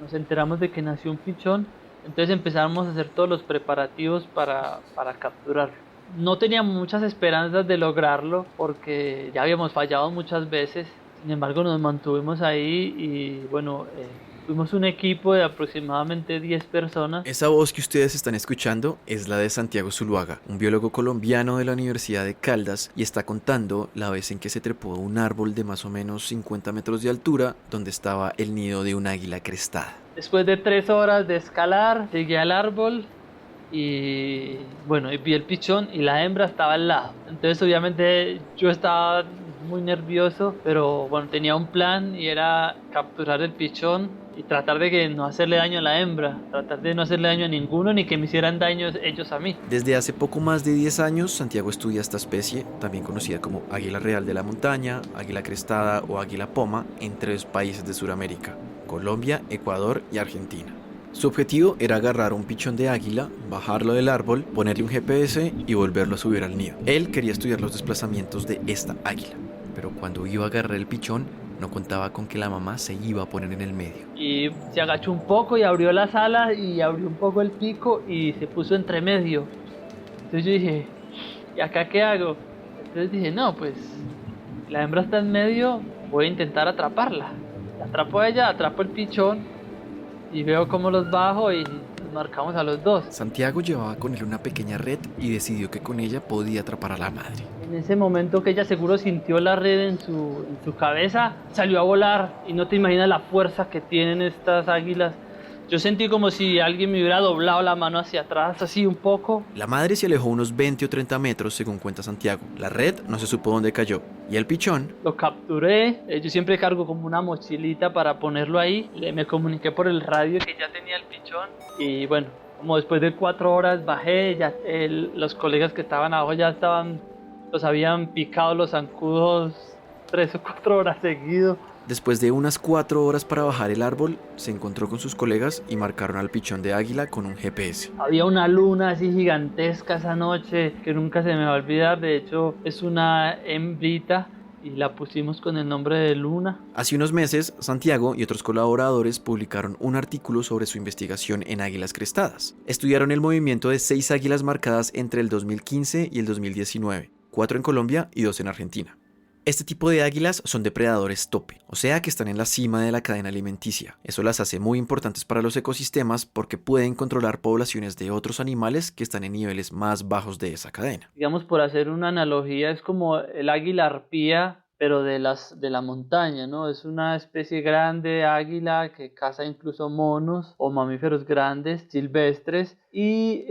nos enteramos de que nació un pichón, entonces empezamos a hacer todos los preparativos para capturarlo. No teníamos muchas esperanzas de lograrlo porque ya habíamos fallado muchas veces. Sin embargo, nos mantuvimos ahí y bueno, fuimos un equipo de aproximadamente 10 personas. Esa voz que ustedes están escuchando es la de Santiago Zuluaga, un biólogo colombiano de la Universidad de Caldas, y está contando la vez en que se trepó a un árbol de más o menos 50 metros de altura donde estaba el nido de un águila crestada. Después de 3 horas de escalar, llegué al árbol y bueno, y vi el pichón y la hembra estaba al lado. Entonces obviamente yo estaba muy nervioso, pero bueno, tenía un plan y era capturar el pichón y tratar de que no hacerle daño a la hembra, tratar de no hacerle daño a ninguno ni que me hicieran daño ellos a mí. Desde hace poco más de 10 años, Santiago estudia esta especie, también conocida como águila real de la montaña, águila crestada o águila poma, en 3 países de Sudamérica: Colombia, Ecuador y Argentina. Su objetivo era agarrar un pichón de águila, bajarlo del árbol, ponerle un GPS y volverlo a subir al nido. Él quería estudiar los desplazamientos de esta águila, pero cuando iba a agarrar el pichón, no contaba con que la mamá se iba a poner en el medio. Y se agachó un poco y abrió las alas y abrió un poco el pico y se puso entre medio. Entonces yo dije, ¿y acá qué hago? Entonces dije, no, pues la hembra está en medio, voy a intentar atraparla. La atrapo a ella, atrapo el pichón y veo cómo los bajo y marcamos a los dos. Santiago llevaba con él una pequeña red y decidió que con ella podía atrapar a la madre. En ese momento que ella seguro sintió la red en su cabeza, salió a volar y no te imaginas la fuerza que tienen estas águilas. Yo sentí como si alguien me hubiera doblado la mano hacia atrás, así un poco. La madre se alejó unos 20 o 30 metros, según cuenta Santiago. La red no se supo dónde cayó. Y el pichón... Lo capturé. Yo siempre cargo como una mochilita para ponerlo ahí. Me comuniqué por el radio que ya tenía el pichón. Y bueno, como después de 4 horas bajé, ya los colegas que estaban abajo ya los habían picado los zancudos 3 o 4 horas seguidos. Después de unas 4 horas para bajar el árbol, se encontró con sus colegas y marcaron al pichón de águila con un GPS. Había una luna así gigantesca esa noche que nunca se me va a olvidar. De hecho, es una hembrita y la pusimos con el nombre de Luna. Hace unos meses, Santiago y otros colaboradores publicaron un artículo sobre su investigación en águilas crestadas. Estudiaron el movimiento de 6 águilas marcadas entre el 2015 y el 2019, 4 en Colombia y 2 en Argentina. Este tipo de águilas son depredadores tope, o sea que están en la cima de la cadena alimenticia. Eso las hace muy importantes para los ecosistemas porque pueden controlar poblaciones de otros animales que están en niveles más bajos de esa cadena. Digamos, por hacer una analogía, es como el águila arpía, pero de la montaña, ¿no? Es una especie grande de águila que caza incluso monos o mamíferos grandes, silvestres, y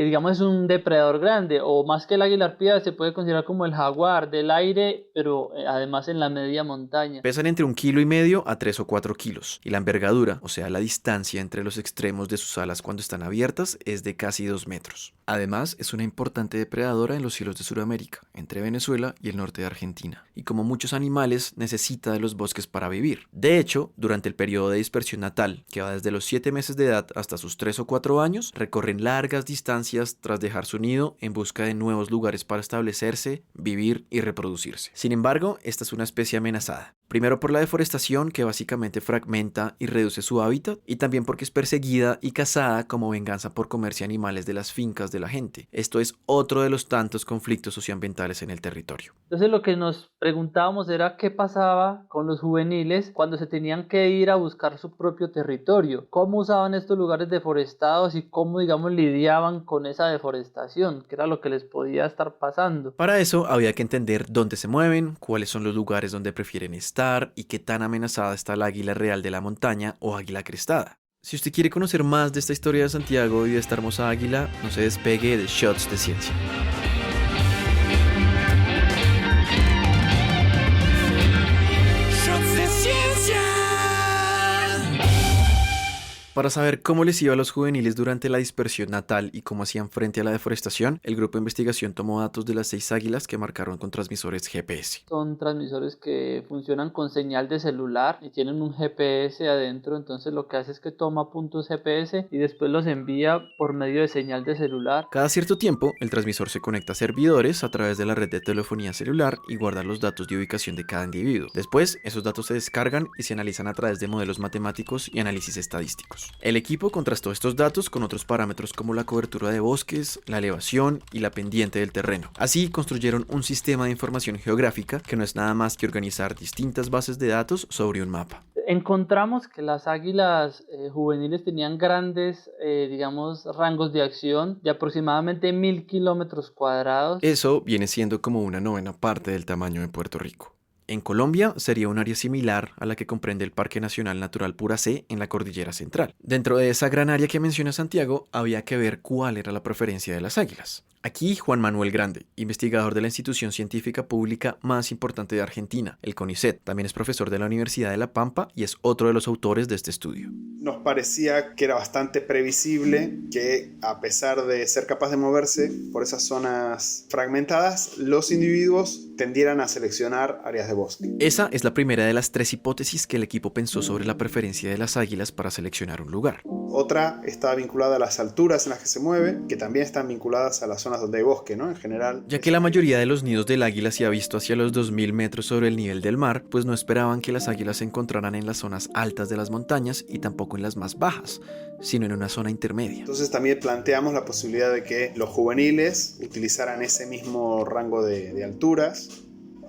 digamos es un depredador grande, o más que el águila arpía se puede considerar como el jaguar del aire, pero además en la media montaña. Pesan entre 1,5 kg a 3 o 4 kilos, y la envergadura, o sea la distancia entre los extremos de sus alas cuando están abiertas, es de casi 2 metros. Además, es una importante depredadora en los cielos de Sudamérica, entre Venezuela y el norte de Argentina, y como muchos animales, necesita de los bosques para vivir. De hecho, durante el periodo de dispersión natal, que va desde los 7 meses de edad hasta sus 3 o 4 años, recorren largas distancias tras dejar su nido en busca de nuevos lugares para establecerse, vivir y reproducirse. Sin embargo, esta es una especie amenazada. Primero por la deforestación, que básicamente fragmenta y reduce su hábitat, y también porque es perseguida y cazada como venganza por comerse animales de las fincas de la gente. Esto es otro de los tantos conflictos socioambientales en el territorio. Entonces lo que nos preguntábamos era qué pasaba con los juveniles cuando se tenían que ir a buscar su propio territorio, cómo usaban estos lugares deforestados y cómo, digamos, lidiaban con esa deforestación, que era lo que les podía estar pasando. Para eso había que entender dónde se mueven, cuáles son los lugares donde prefieren estar y qué tan amenazada está el águila real de la montaña o águila crestada. Si usted quiere conocer más de esta historia de Santiago y de esta hermosa águila, no se despegue de Shots de Ciencia. Para saber cómo les iba a los juveniles durante la dispersión natal y cómo hacían frente a la deforestación, el grupo de investigación tomó datos de las 6 águilas que marcaron con transmisores GPS. Son transmisores que funcionan con señal de celular y tienen un GPS adentro, entonces lo que hace es que toma puntos GPS y después los envía por medio de señal de celular. Cada cierto tiempo, el transmisor se conecta a servidores a través de la red de telefonía celular y guarda los datos de ubicación de cada individuo. Después, esos datos se descargan y se analizan a través de modelos matemáticos y análisis estadísticos. El equipo contrastó estos datos con otros parámetros como la cobertura de bosques, la elevación y la pendiente del terreno. Así construyeron un sistema de información geográfica que no es nada más que organizar distintas bases de datos sobre un mapa. Encontramos que las águilas juveniles tenían grandes, rangos de acción de aproximadamente 1000 kilómetros cuadrados. Eso viene siendo como una novena parte del tamaño de Puerto Rico. En Colombia sería un área similar a la que comprende el Parque Nacional Natural Puracé en la Cordillera Central. Dentro de esa gran área que menciona Santiago, había que ver cuál era la preferencia de las águilas. Aquí Juan Manuel Grande, investigador de la institución científica pública más importante de Argentina, el CONICET, también es profesor de la Universidad de La Pampa y es otro de los autores de este estudio. Nos parecía que era bastante previsible que, a pesar de ser capaz de moverse por esas zonas fragmentadas, los individuos tendieran a seleccionar áreas de bosque. Esa es la primera de las 3 hipótesis que el equipo pensó sobre la preferencia de las águilas para seleccionar un lugar. Otra está vinculada a las alturas en las que se mueve, que también están vinculadas a las zonas donde hay bosque, ¿no? En general. Ya que la mayoría de los nidos del águila se ha visto hacia los 2000 metros sobre el nivel del mar, pues no esperaban que las águilas se encontraran en las zonas altas de las montañas y tampoco en las más bajas, sino en una zona intermedia. Entonces también planteamos la posibilidad de que los juveniles utilizaran ese mismo rango de alturas.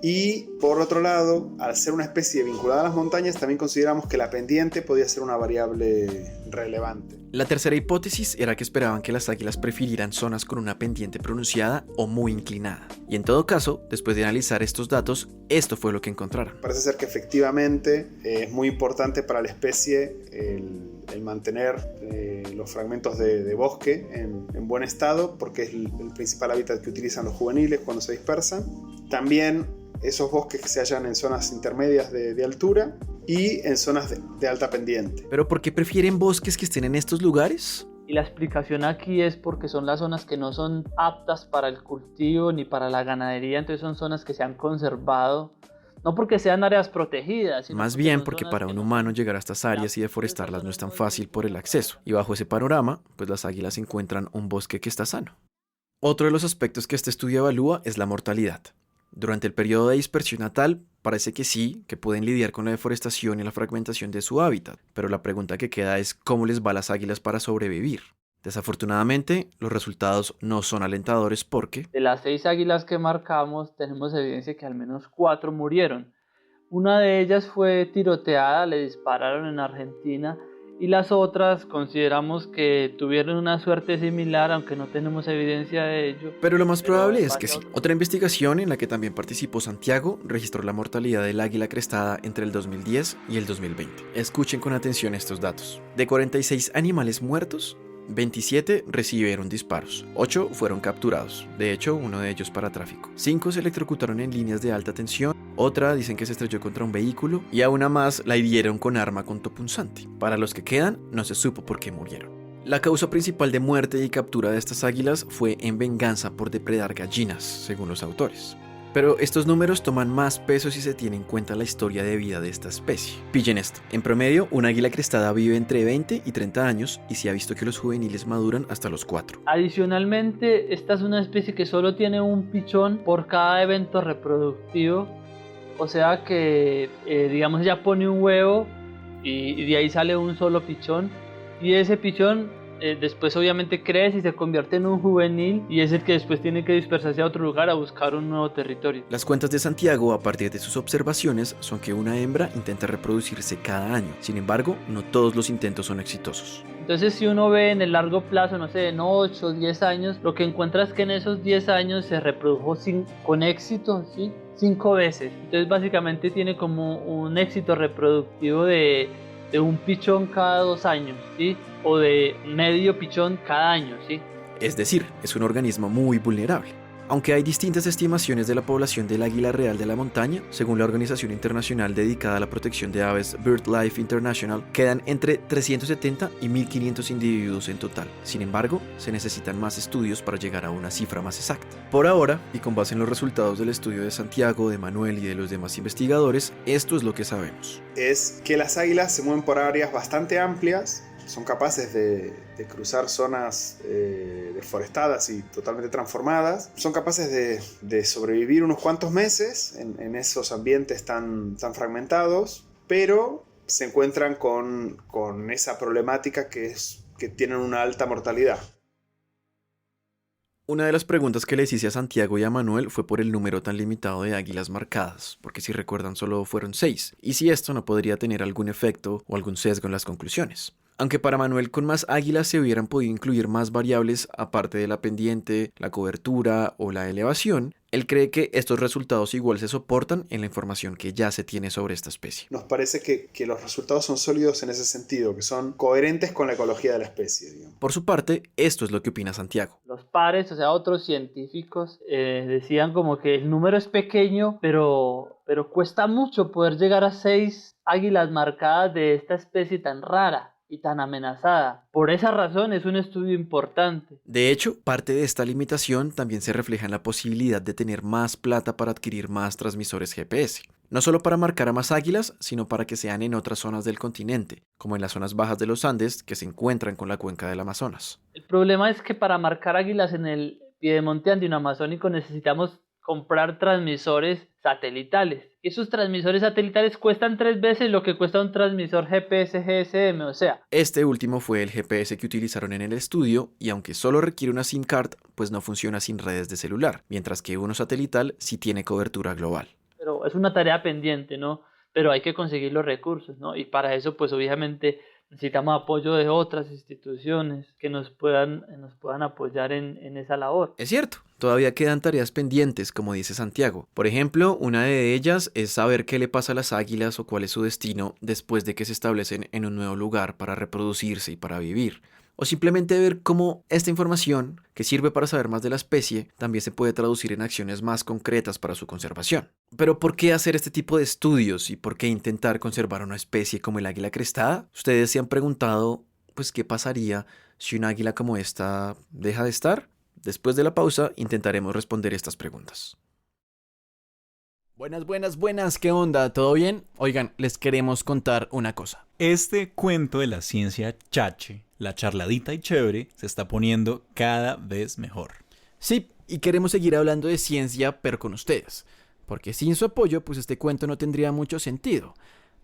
Y por otro lado, al ser una especie vinculada a las montañas, también consideramos que la pendiente podía ser una variable relevante. La tercera hipótesis era que esperaban que las águilas prefirieran zonas con una pendiente pronunciada o muy inclinada. Y en todo caso, después de analizar estos datos, esto fue lo que encontraron. Parece ser que efectivamente es muy importante para la especie el mantener los fragmentos de bosque en buen estado, porque es el principal hábitat que utilizan los juveniles cuando se dispersan. También esos bosques que se hallan en zonas intermedias de altura y en zonas de alta pendiente. ¿Pero por qué prefieren bosques que estén en estos lugares? Y la explicación aquí es porque son las zonas que no son aptas para el cultivo ni para la ganadería, entonces son zonas que se han conservado, no porque sean áreas protegidas, sino más bien porque para un humano llegar a estas áreas y deforestarlas no es tan fácil por el acceso. Y bajo ese panorama, pues las águilas encuentran un bosque que está sano. Otro de los aspectos que este estudio evalúa es la mortalidad. Durante el periodo de dispersión natal, parece que sí, que pueden lidiar con la deforestación y la fragmentación de su hábitat, pero la pregunta que queda es cómo les va a las águilas para sobrevivir. Desafortunadamente, los resultados no son alentadores porque... De las 6 águilas que marcamos, tenemos evidencia que al menos 4 murieron. Una de ellas fue tiroteada, le dispararon en Argentina, y las otras consideramos que tuvieron una suerte similar, aunque no tenemos evidencia de ello. Pero lo más probable es que sí. Otra investigación en la que también participó Santiago registró la mortalidad del águila crestada entre el 2010 y el 2020. Escuchen con atención estos datos. De 46 animales muertos, 27 recibieron disparos, 8 fueron capturados, de hecho uno de ellos para tráfico. 5 se electrocutaron en líneas de alta tensión, otra dicen que se estrelló contra un vehículo y a una más la hirieron con arma contopunzante. Para los que quedan, no se supo por qué murieron. La causa principal de muerte y captura de estas águilas fue en venganza por depredar gallinas, según los autores. Pero estos números toman más peso si se tiene en cuenta la historia de vida de esta especie. Pillen esto. En promedio, un águila crestada vive entre 20 y 30 años y se ha visto que los juveniles maduran hasta los 4. Adicionalmente, esta es una especie que solo tiene un pichón por cada evento reproductivo. O sea que, ella pone un huevo y de ahí sale un solo pichón. Y ese pichón después obviamente crece y se convierte en un juvenil y es el que después tiene que dispersarse a otro lugar a buscar un nuevo territorio. Las cuentas de Santiago a partir de sus observaciones son que una hembra intenta reproducirse cada año. Sin embargo, no todos los intentos son exitosos. Entonces si uno ve en el largo plazo, no sé, en 8 o 10 años, lo que encuentra es que en esos 10 años se reprodujo con éxito, ¿sí? 5 veces. Entonces básicamente tiene como un éxito reproductivo de un pichón cada 2 años, ¿sí? O de medio pichón cada año, ¿sí? Es decir, es un organismo muy vulnerable. Aunque hay distintas estimaciones de la población del águila real de la montaña, según la organización internacional dedicada a la protección de aves BirdLife International, quedan entre 370 y 1500 individuos en total. Sin embargo, se necesitan más estudios para llegar a una cifra más exacta. Por ahora, y con base en los resultados del estudio de Santiago, de Manuel y de los demás investigadores, esto es lo que sabemos. Es que las águilas se mueven por áreas bastante amplias, son capaces de cruzar zonas deforestadas y totalmente transformadas, son capaces de sobrevivir unos cuantos meses en esos ambientes tan fragmentados, pero se encuentran con esa problemática que es que tienen una alta mortalidad. Una de las preguntas que les hice a Santiago y a Manuel fue por el número tan limitado de águilas marcadas, porque si recuerdan solo fueron 6, y si esto no podría tener algún efecto o algún sesgo en las conclusiones. Aunque para Manuel con más águilas se hubieran podido incluir más variables aparte de la pendiente, la cobertura o la elevación, él cree que estos resultados igual se soportan en la información que ya se tiene sobre esta especie. Nos parece que los resultados son sólidos en ese sentido, que son coherentes con la ecología de la especie, digamos. Por su parte, esto es lo que opina Santiago. Los pares, o sea, otros científicos decían como que el número es pequeño, pero cuesta mucho poder llegar a 6 águilas marcadas de esta especie tan rara y tan amenazada. Por esa razón es un estudio importante. De hecho, parte de esta limitación también se refleja en la posibilidad de tener más plata para adquirir más transmisores GPS. No solo para marcar a más águilas, sino para que sean en otras zonas del continente, como en las zonas bajas de los Andes que se encuentran con la cuenca del Amazonas. El problema es que para marcar águilas en el piedemonte andino-amazónico necesitamos comprar transmisores satelitales. Esos transmisores satelitales cuestan 3 veces lo que cuesta un transmisor GPS GSM, o sea. Este último fue el GPS que utilizaron en el estudio y aunque solo requiere una SIM card, pues no funciona sin redes de celular, mientras que uno satelital sí tiene cobertura global. Pero es una tarea pendiente, ¿no? Pero hay que conseguir los recursos, ¿no? Y para eso, pues obviamente necesitamos apoyo de otras instituciones que nos puedan apoyar en esa labor. Es cierto, todavía quedan tareas pendientes, como dice Santiago. Por ejemplo, una de ellas es saber qué le pasa a las águilas o cuál es su destino después de que se establecen en un nuevo lugar para reproducirse y para vivir. O simplemente ver cómo esta información, que sirve para saber más de la especie, también se puede traducir en acciones más concretas para su conservación. Pero ¿por qué hacer este tipo de estudios y por qué intentar conservar una especie como el águila crestada? Ustedes se han preguntado, pues, ¿qué pasaría si un águila como esta deja de estar? Después de la pausa intentaremos responder estas preguntas. Buenas, ¿qué onda? ¿Todo bien? Oigan, les queremos contar una cosa. Este cuento de la ciencia chache, la charladita y chévere, se está poniendo cada vez mejor. Sí, y queremos seguir hablando de ciencia, pero con ustedes. Porque sin su apoyo, pues este cuento no tendría mucho sentido.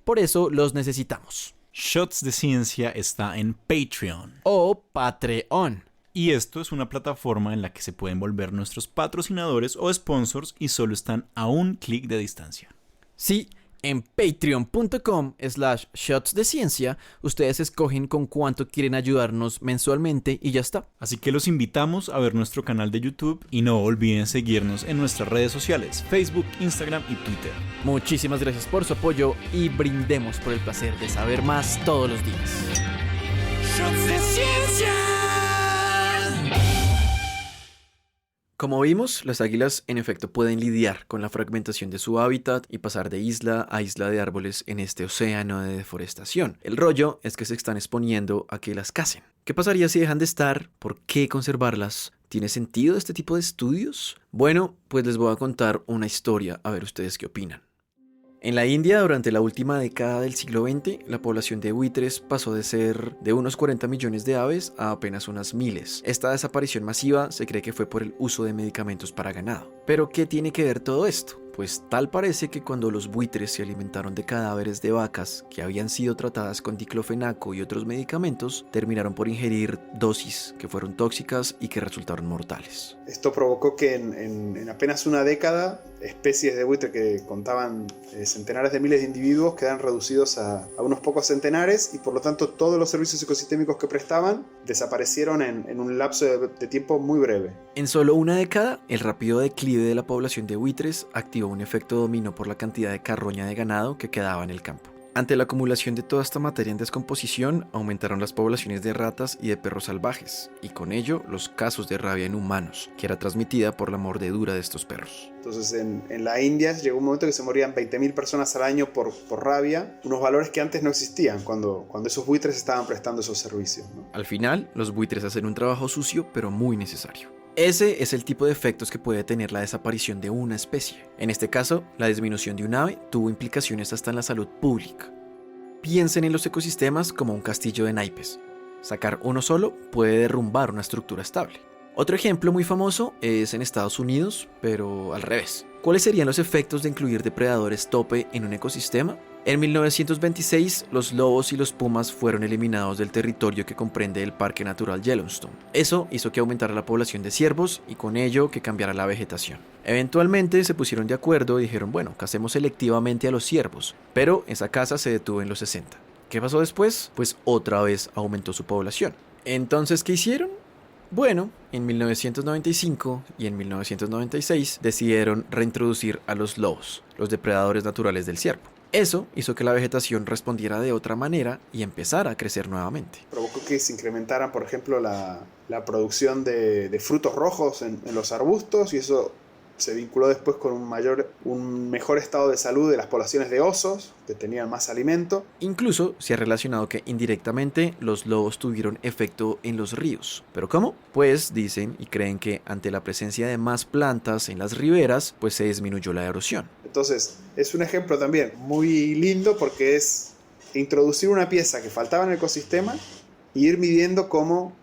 Por eso los necesitamos. Shots de Ciencia está en Patreon. O Patreon. Y esto es una plataforma en la que se pueden volver nuestros patrocinadores o sponsors y solo están a un clic de distancia. Sí, en patreon.com/shots de ciencia ustedes escogen con cuánto quieren ayudarnos mensualmente y ya está. Así que los invitamos a ver nuestro canal de YouTube y no olviden seguirnos en nuestras redes sociales, Facebook, Instagram y Twitter. Muchísimas gracias por su apoyo y brindemos por el placer de saber más todos los días. ¡Shots de Ciencia! Como vimos, las águilas en efecto pueden lidiar con la fragmentación de su hábitat y pasar de isla a isla de árboles en este océano de deforestación. El rollo es que se están exponiendo a que las cacen. ¿Qué pasaría si dejan de estar? ¿Por qué conservarlas? ¿Tiene sentido este tipo de estudios? Bueno, pues les voy a contar una historia, a ver ustedes qué opinan. En la India, durante la última década del siglo XX, la población de buitres pasó de ser de unos 40 millones de aves a apenas unas miles. Esta desaparición masiva se cree que fue por el uso de medicamentos para ganado. ¿Pero qué tiene que ver todo esto? Pues tal parece que cuando los buitres se alimentaron de cadáveres de vacas que habían sido tratadas con diclofenaco y otros medicamentos, terminaron por ingerir dosis que fueron tóxicas y que resultaron mortales. Esto provocó que en apenas una década especies de buitre que contaban centenares de miles de individuos quedan reducidos a unos pocos centenares y por lo tanto todos los servicios ecosistémicos que prestaban desaparecieron en un lapso de tiempo muy breve. En solo una década, el rápido declive de la población de buitres activó un efecto dominó por la cantidad de carroña de ganado que quedaba en el campo. Ante la acumulación de toda esta materia en descomposición, aumentaron las poblaciones de ratas y de perros salvajes, y con ello los casos de rabia en humanos, que era transmitida por la mordedura de estos perros. Entonces en la India llegó un momento que se morían 20.000 personas al año por rabia, unos valores que antes no existían cuando esos buitres estaban prestando esos servicios, ¿no? Al final, los buitres hacen un trabajo sucio pero muy necesario. Ese es el tipo de efectos que puede tener la desaparición de una especie. En este caso, la disminución de un ave tuvo implicaciones hasta en la salud pública. Piensen en los ecosistemas como un castillo de naipes. Sacar uno solo puede derrumbar una estructura estable. Otro ejemplo muy famoso es en Estados Unidos, pero al revés. ¿Cuáles serían los efectos de incluir depredadores tope en un ecosistema? En 1926, los lobos y los pumas fueron eliminados del territorio que comprende el Parque Natural Yellowstone. Eso hizo que aumentara la población de ciervos y con ello que cambiara la vegetación. Eventualmente se pusieron de acuerdo y dijeron, bueno, cacemos selectivamente a los ciervos, pero esa caza se detuvo en los 60. ¿Qué pasó después? Pues otra vez aumentó su población. Entonces, ¿qué hicieron? Bueno, en 1995 y en 1996 decidieron reintroducir a los lobos, los depredadores naturales del ciervo. Eso hizo que la vegetación respondiera de otra manera y empezara a crecer nuevamente. Provocó que se incrementaran, por ejemplo, la producción de frutos rojos en los arbustos, y eso se vinculó después con un mejor estado de salud de las poblaciones de osos, que tenían más alimento. Incluso se ha relacionado que indirectamente los lobos tuvieron efecto en los ríos. ¿Pero cómo? Pues dicen y creen que ante la presencia de más plantas en las riberas, pues se disminuyó la erosión. Entonces, es un ejemplo también muy lindo porque es introducir una pieza que faltaba en el ecosistema y ir midiendo cómo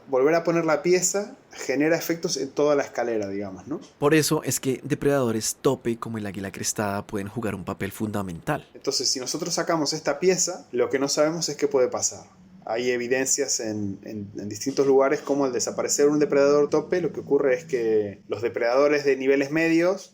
volver a poner la pieza genera efectos en toda la escalera, digamos, ¿no? Por eso es que depredadores tope como el águila crestada pueden jugar un papel fundamental. Entonces, si nosotros sacamos esta pieza, lo que no sabemos es qué puede pasar. Hay evidencias en distintos lugares como al desaparecer un depredador tope, lo que ocurre es que los depredadores de niveles medios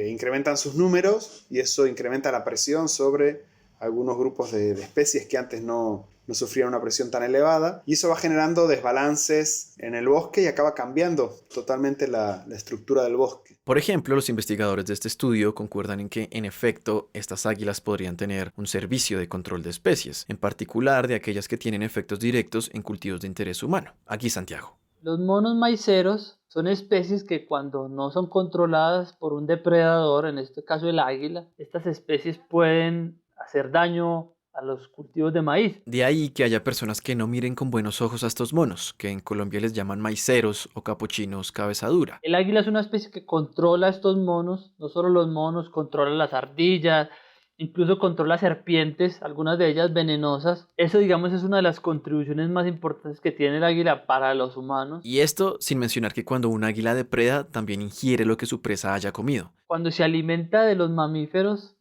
incrementan sus números y eso incrementa la presión sobre algunos grupos de especies que antes no sufrían una presión tan elevada, y eso va generando desbalances en el bosque y acaba cambiando totalmente la estructura del bosque. Por ejemplo, los investigadores de este estudio concuerdan en que, en efecto, estas águilas podrían tener un servicio de control de especies, en particular de aquellas que tienen efectos directos en cultivos de interés humano. Aquí Santiago. Los monos maiceros son especies que cuando no son controladas por un depredador, en este caso el águila, estas especies pueden hacer daño a los cultivos de maíz. De ahí que haya personas que no miren con buenos ojos a estos monos, que en Colombia les llaman maiceros o capuchinos cabeza dura. El águila es una especie que controla a estos monos, no solo los monos, controla las ardillas, incluso controla serpientes, algunas de ellas venenosas. Eso, digamos, es una de las contribuciones más importantes que tiene el águila para los humanos. Y esto sin mencionar que cuando un águila depreda, también ingiere lo que su presa haya comido. Cuando se alimenta de los mamíferos,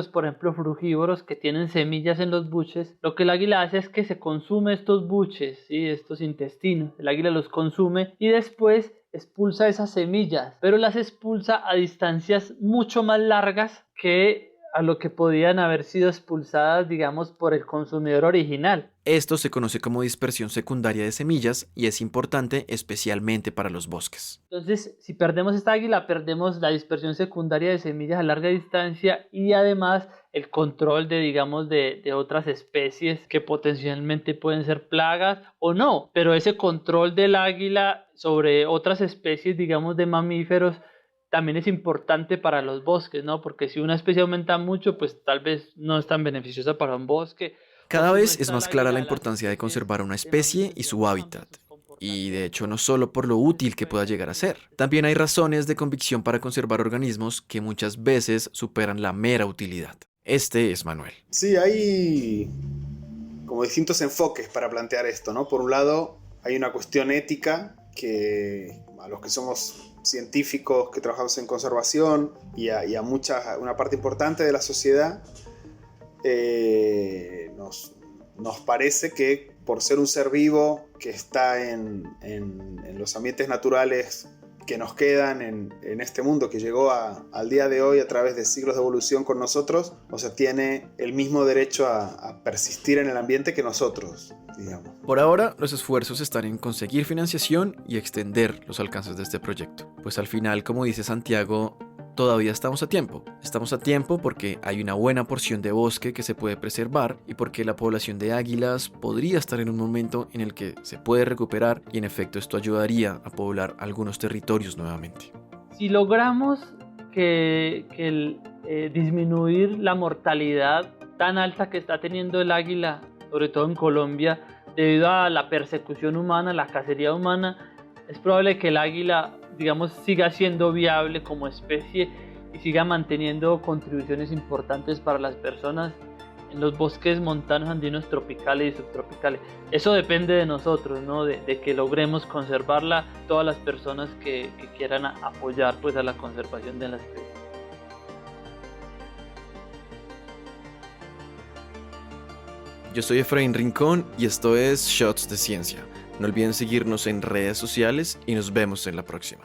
por ejemplo frugívoros que tienen semillas en los buches, lo que el águila hace es que se consume estos buches, ¿sí? Estos intestinos. El águila los consume y después expulsa esas semillas, pero las expulsa a distancias mucho más largas que a lo que podían haber sido expulsadas, digamos, por el consumidor original. Esto se conoce como dispersión secundaria de semillas y es importante especialmente para los bosques. Entonces, si perdemos esta águila, perdemos la dispersión secundaria de semillas a larga distancia y además el control de otras especies que potencialmente pueden ser plagas o no. Pero ese control del águila sobre otras especies, digamos, de mamíferos, también es importante para los bosques, ¿no? Porque si una especie aumenta mucho, pues tal vez no es tan beneficiosa para un bosque. Cada vez es más clara la importancia de conservar una especie y su hábitat. Y de hecho no solo por lo útil que pueda llegar a ser. También hay razones de convicción para conservar organismos que muchas veces superan la mera utilidad. Este es Manuel. Sí, hay como distintos enfoques para plantear esto, ¿no? Por un lado, hay una cuestión ética que a los que somos científicos que trabajamos en conservación y a una parte importante de la sociedad nos parece que por ser un ser vivo que está en los ambientes naturales que nos quedan en este mundo que llegó al día de hoy a través de siglos de evolución con nosotros, o sea, tiene el mismo derecho a persistir en el ambiente que nosotros, digamos. Por ahora, los esfuerzos están en conseguir financiación y extender los alcances de este proyecto. Pues al final, como dice Santiago, todavía estamos a tiempo. Estamos a tiempo porque hay una buena porción de bosque que se puede preservar y porque la población de águilas podría estar en un momento en el que se puede recuperar y en efecto esto ayudaría a poblar algunos territorios nuevamente. Si logramos disminuir la mortalidad tan alta que está teniendo el águila, sobre todo en Colombia, debido a la persecución humana, la cacería humana, es probable que el águila, digamos, siga siendo viable como especie y siga manteniendo contribuciones importantes para las personas en los bosques montanos andinos tropicales y subtropicales. Eso depende de nosotros, ¿no? De que logremos conservarla, todas las personas que quieran apoyar pues, a la conservación de la especie. Yo soy Efraín Rincón y esto es Shots de Ciencia. No olviden seguirnos en redes sociales y nos vemos en la próxima.